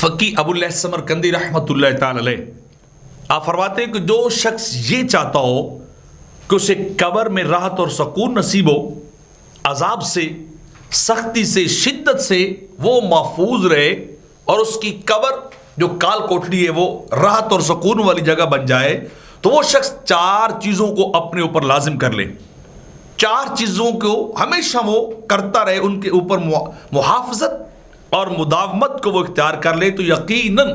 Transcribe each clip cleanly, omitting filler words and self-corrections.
فقی ابو اللہ سمرقندی رحمۃ اللہ تعالی علیہ آپ فرماتے ہیں کہ جو شخص یہ چاہتا ہو کہ اسے قبر میں راحت اور سکون نصیب ہو، عذاب سے، سختی سے، شدت سے وہ محفوظ رہے، اور اس کی قبر جو کال کوٹڑی ہے وہ راحت اور سکون والی جگہ بن جائے، تو وہ شخص چار چیزوں کو اپنے اوپر لازم کر لے، چار چیزوں کو ہمیشہ وہ کرتا رہے، ان کے اوپر محافظت اور مداومت کو وہ اختیار کر لے، تو یقیناً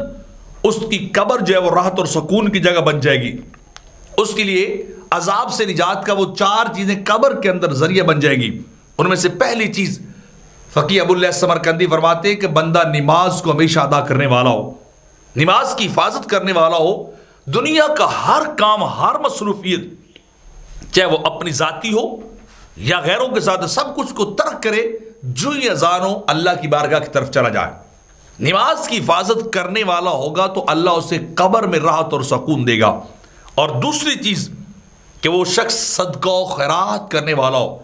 اس کی قبر جو ہے وہ راحت اور سکون کی جگہ بن جائے گی۔ اس کے لیے عذاب سے نجات کا وہ چار چیزیں قبر کے اندر ذریعہ بن جائے گی۔ ان میں سے پہلی چیز فقی ابو اللہ سمرقندی فرماتے ہیں کہ بندہ نماز کو ہمیشہ ادا کرنے والا ہو، نماز کی حفاظت کرنے والا ہو، دنیا کا ہر کام، ہر مصروفیت چاہے وہ اپنی ذاتی ہو یا غیروں کے ساتھ، سب کچھ کو ترک کرے، جو ہی اذان ہو اللہ کی بارگاہ کی طرف چلا جائے۔ نماز کی حفاظت کرنے والا ہوگا تو اللہ اسے قبر میں راحت اور سکون دے گا۔ اور دوسری چیز کہ وہ شخص صدقہ و خیرات کرنے والا ہو،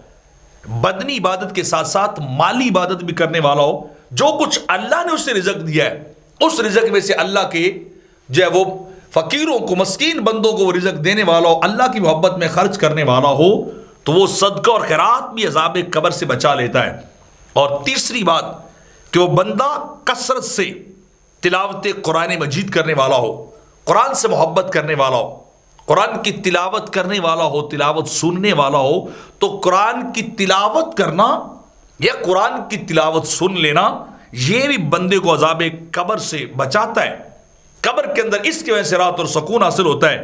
بدنی عبادت کے ساتھ ساتھ مالی عبادت بھی کرنے والا ہو، جو کچھ اللہ نے اسے رزق دیا ہے اس رزق میں سے اللہ کے جو ہے وہ فقیروں کو، مسکین بندوں کو وہ رزق دینے والا ہو، اللہ کی محبت میں خرچ کرنے والا ہو، تو وہ صدقہ اور خیرات بھی عذاب قبر سے بچا لیتا ہے۔ اور تیسری بات کہ وہ بندہ کثرت سے تلاوت قرآن مجید کرنے والا ہو، قرآن سے محبت کرنے والا ہو، قرآن کی تلاوت کرنے والا ہو، تلاوت سننے والا ہو، تو قرآن کی تلاوت کرنا یا قرآن کی تلاوت سن لینا یہ بھی بندے کو عذاب قبر سے بچاتا ہے، قبر کے اندر اس کی وجہ سے راحت اور سکون حاصل ہوتا ہے۔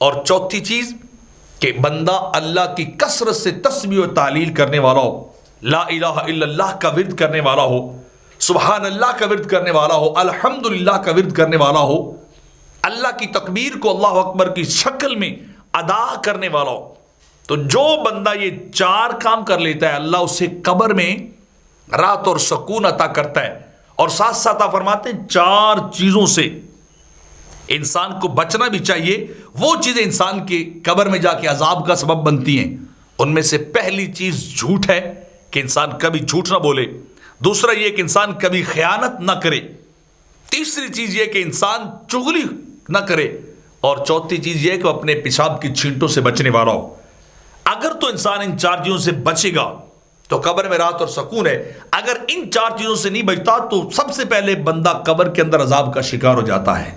اور چوتھی چیز کہ بندہ اللہ کی کثرت سے تسبیح و تعلیل کرنے والا ہو، لا الہ الا اللہ کا ورد کرنے والا ہو، سبحان اللہ کا ورد کرنے والا ہو، الحمدللہ کا ورد کرنے والا ہو، اللہ کی تکبیر کو اللہ اکبر کی شکل میں ادا کرنے والا ہو، تو جو بندہ یہ چار کام کر لیتا ہے اللہ اسے قبر میں راحت اور سکون عطا کرتا ہے۔ اور ساتھ ساتھ آپ فرماتے ہیں چار چیزوں سے انسان کو بچنا بھی چاہیے، وہ چیزیں انسان کی قبر میں جا کے عذاب کا سبب بنتی ہیں۔ ان میں سے پہلی چیز جھوٹ ہے کہ انسان کبھی جھوٹ نہ بولے، دوسرا یہ کہ انسان کبھی خیانت نہ کرے، تیسری چیز یہ کہ انسان چغلی نہ کرے، اور چوتھی چیز یہ کہ وہ اپنے پیشاب کی چھینٹوں سے بچنے والا ہو۔ اگر تو انسان ان چار چیزوں سے بچے گا تو قبر میں راحت اور سکون ہے، اگر ان چار چیزوں سے نہیں بچتا تو سب سے پہلے بندہ قبر کے اندر عذاب کا شکار ہو جاتا ہے۔